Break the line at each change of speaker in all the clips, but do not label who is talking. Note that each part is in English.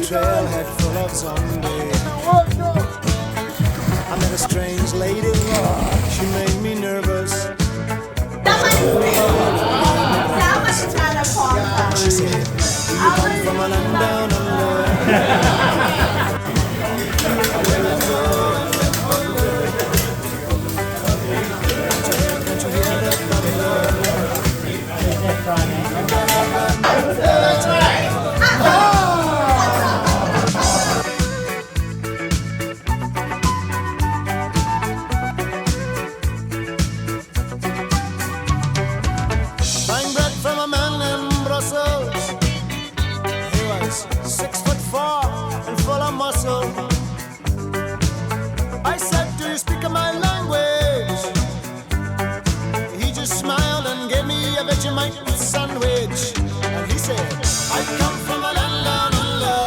trailhead full of zombies. I met a strange lady, she made me nervous. She said, do you come from a land down under? Buying bread from a man in Brussels. He was 6'4" and full of muscle. I said, do you speak my language? He just smiled and gave me a Vegemite sandwich. And he said, I come from a land down under.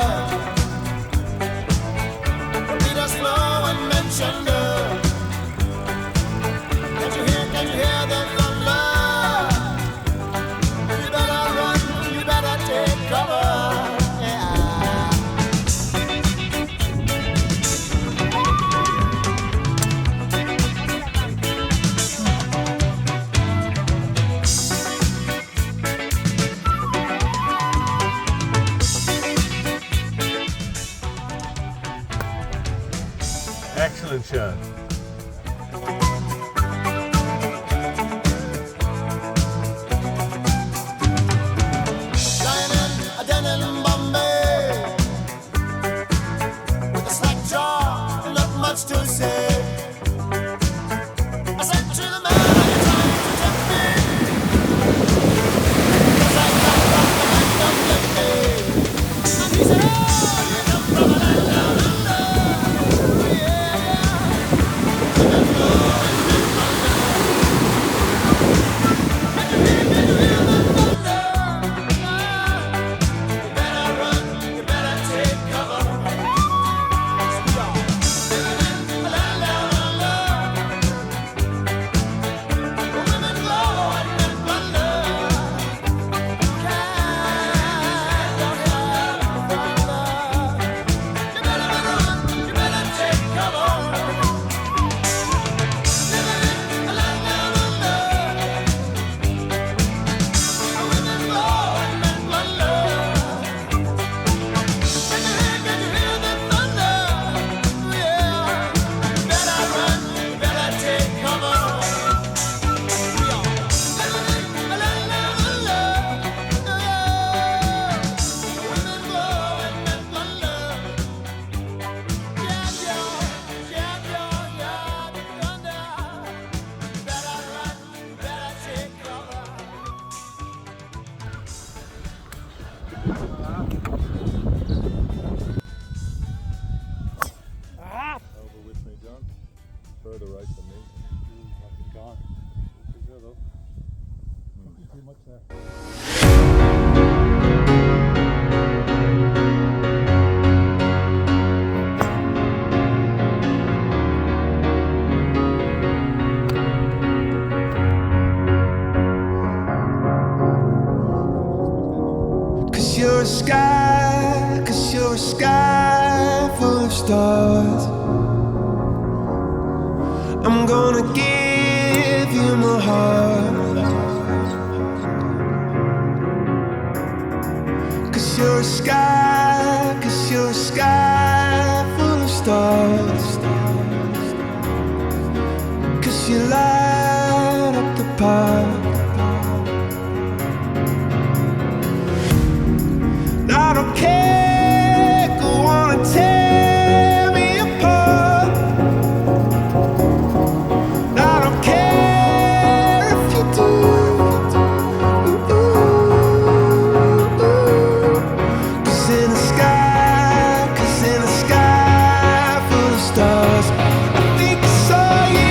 Beat us slow and mentioned her. Can you hear the thunder? You better run, you better take cover.
Excellent show.
Lying in a den in Bombay, with a slack jaw, not much to say. I said to the man, are you trying to tempt me? 'Cause I come from the land of Limby. And he said, oh, you come from a land down under.
Over with me, John. Further right than me.
Fucking gone. Sure though. Too much there.
Cause you're a sky full of stars. I'm gonna give you my heart. Cause you're a sky full of stars. Cause you light up the park. I don't care, go on and tear me apart. I don't care if you do. Cause in the sky full of stars, I think I saw you.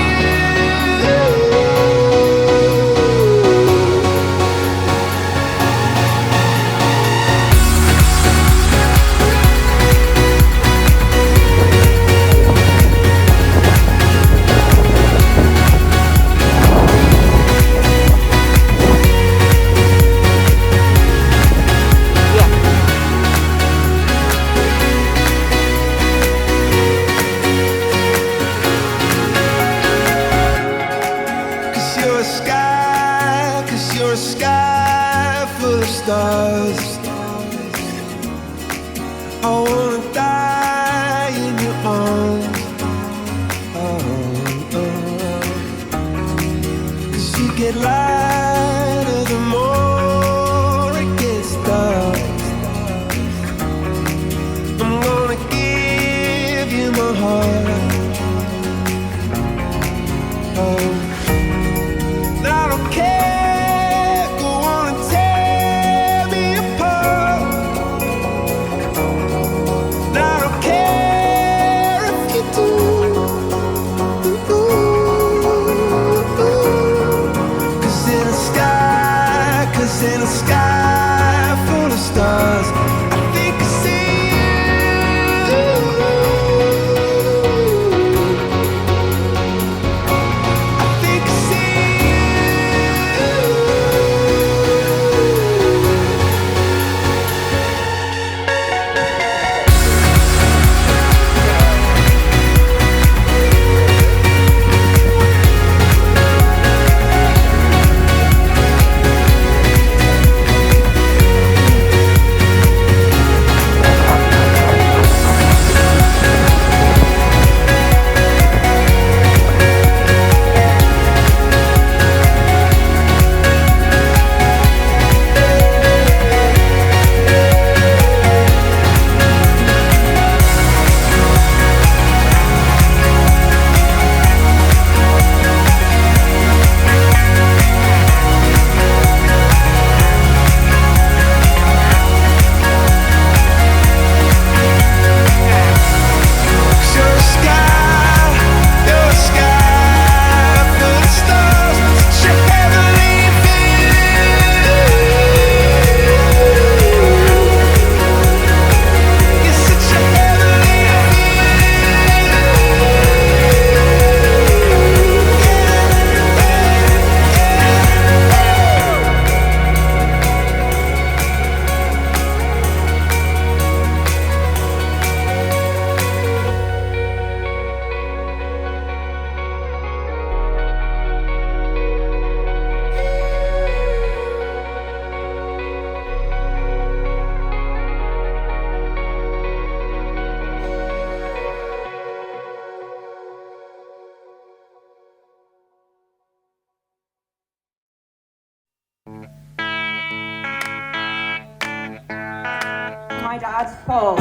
my dad, Paul.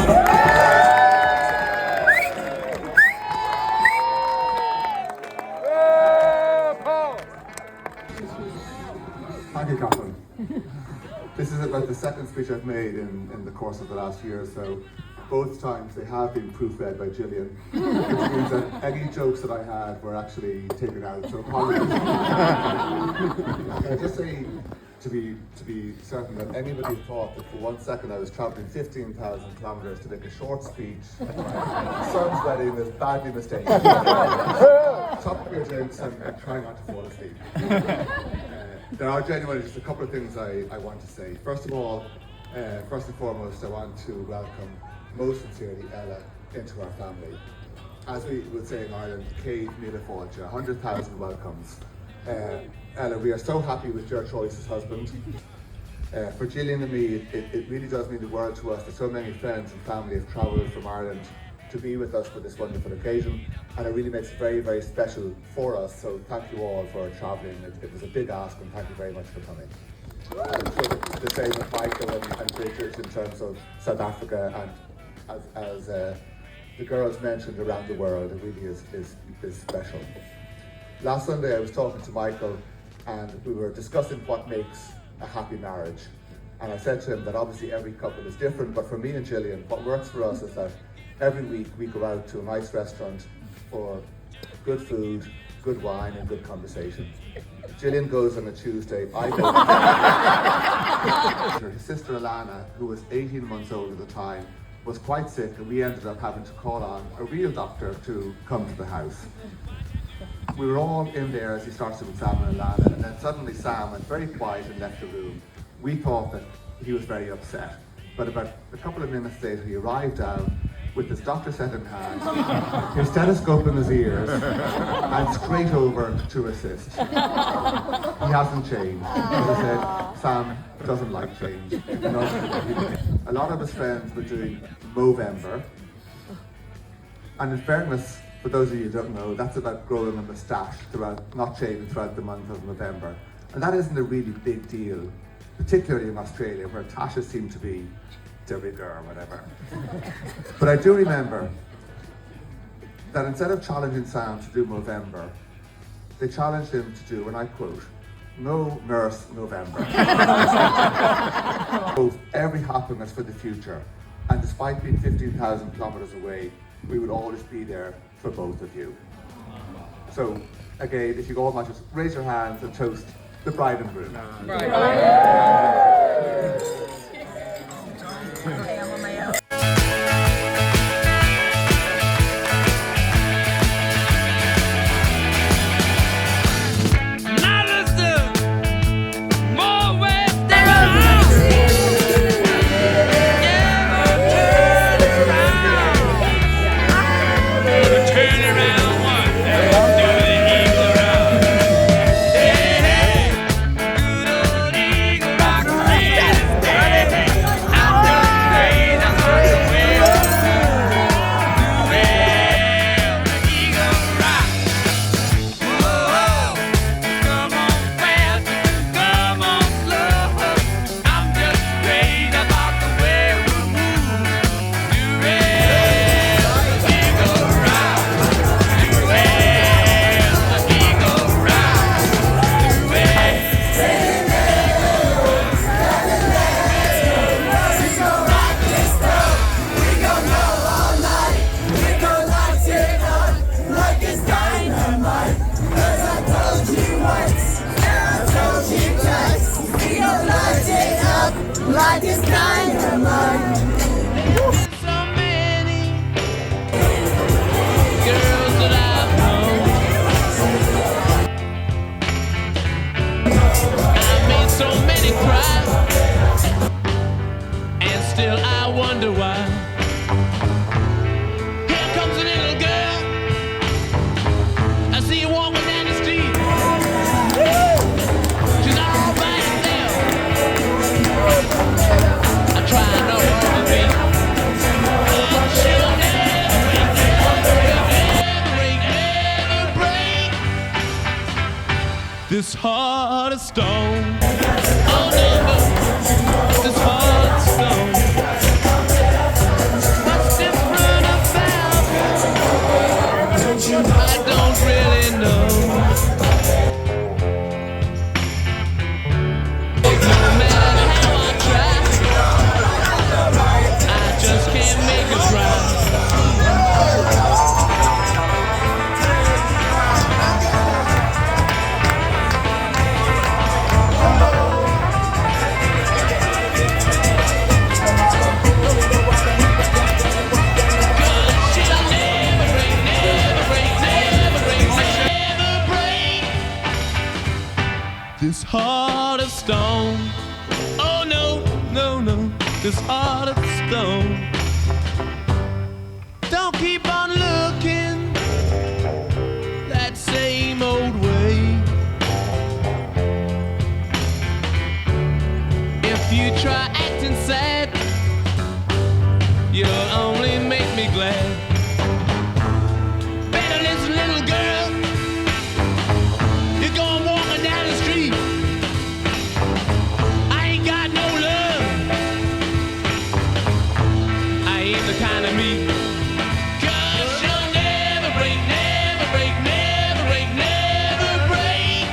Thank you, Catherine. This is about the second speech I've made in the course of the last year or so. Both times they have been proofread by Gillian, which means that any jokes that I had were actually taken out, so apologies. Can I just say, to be certain that anybody thought that for 1 second I was travelling 15,000 kilometres to make a short speech at my son's wedding is badly mistaken. Top up your drinks and try not to fall asleep. There are genuinely just a couple of things I want to say. First of all, first and foremost, I want to welcome most sincerely Ella into our family. As we would say in Ireland, Cave Mila Fáilte, 100,000 welcomes. Ella, we are so happy with your choice as husband. For Gillian and me, it really does mean the world to us that so many friends and family have travelled from Ireland to be with us for this wonderful occasion, and it really makes it very, very special for us. So thank you all for travelling. It was a big ask, and thank you very much for coming. I'm sure the same with Michael and Bridget in terms of South Africa, and as the girls mentioned, around the world, it really is special. Last Sunday I was talking to Michael and we were discussing what makes a happy marriage. And I said to him that obviously every couple is different, but for me and Gillian, what works for us is that every week we go out to a nice restaurant for good food, good wine and good conversation. Gillian goes on a Tuesday, I go. His sister Alana, who was 18 months old at the time, was quite sick, and we ended up having to call on a real doctor to come to the house. We were all in there as he started to examine Alana, and then suddenly Sam went very quiet and left the room. We thought that he was very upset, but about a couple of minutes later he arrived down with his doctor set in hand, his stethoscope in his ears, and straight over to assist. He hasn't changed. As I said, Sam doesn't like change. A lot of his friends were doing Movember, and in fairness, for those of you who don't know, that's about growing a moustache not shaving throughout the month of November. And that isn't a really big deal, particularly in Australia, where tashes seem to be de rigueur or whatever. But I do remember that instead of challenging Sam to do Movember, they challenged him to do, and I quote, "No nurse November." Both every happiness for the future, and despite being 15,000 kilometers away, we would always be there for both of you. So again, if you all might just raise your hands and toast the bride and groom.
Like it's dynamite.
So many girls that I've known. I made so many cry, and still I wonder why. Here comes a little girl. I see you walking down the street. She's all by herself. I try no more to be. She'll never break this heart of stone. Oh, never, this heart of stone. heart of stone. Oh no, no, no, this heart of stone. Don't keep on looking that same old way. If you try acting sad, you'll only make me glad. Better listen, little girl. You're going walking down the street. I ain't got no love. I ain't the kind of me. 'Cause you'll never break, never break, never break, never break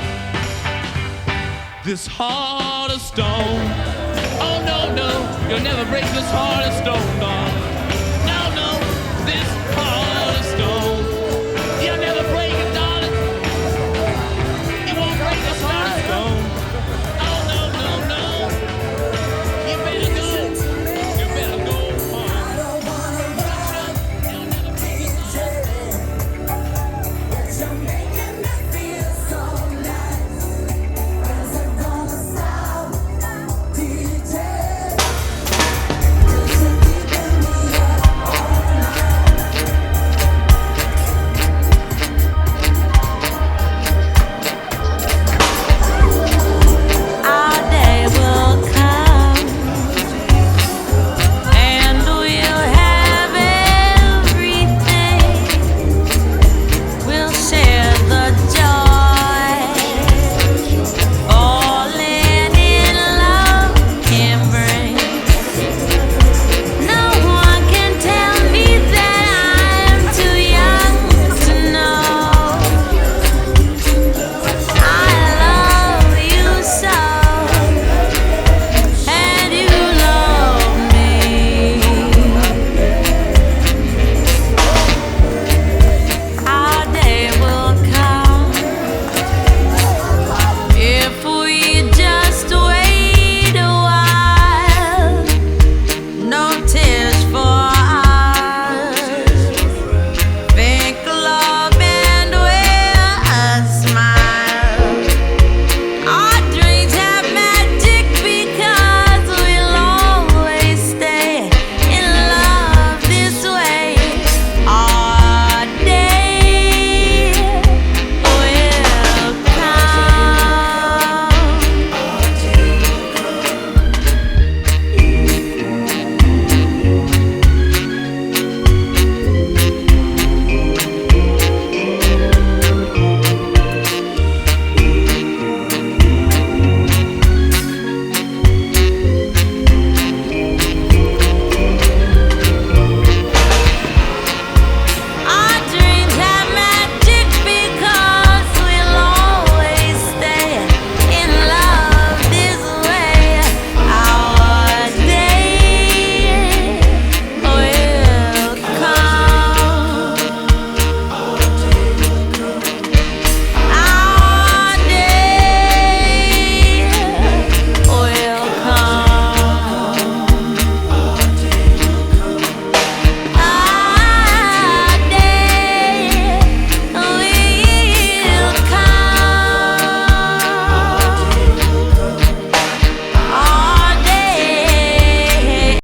this heart of stone. Oh no, no, you'll never break this heart of stone, darling.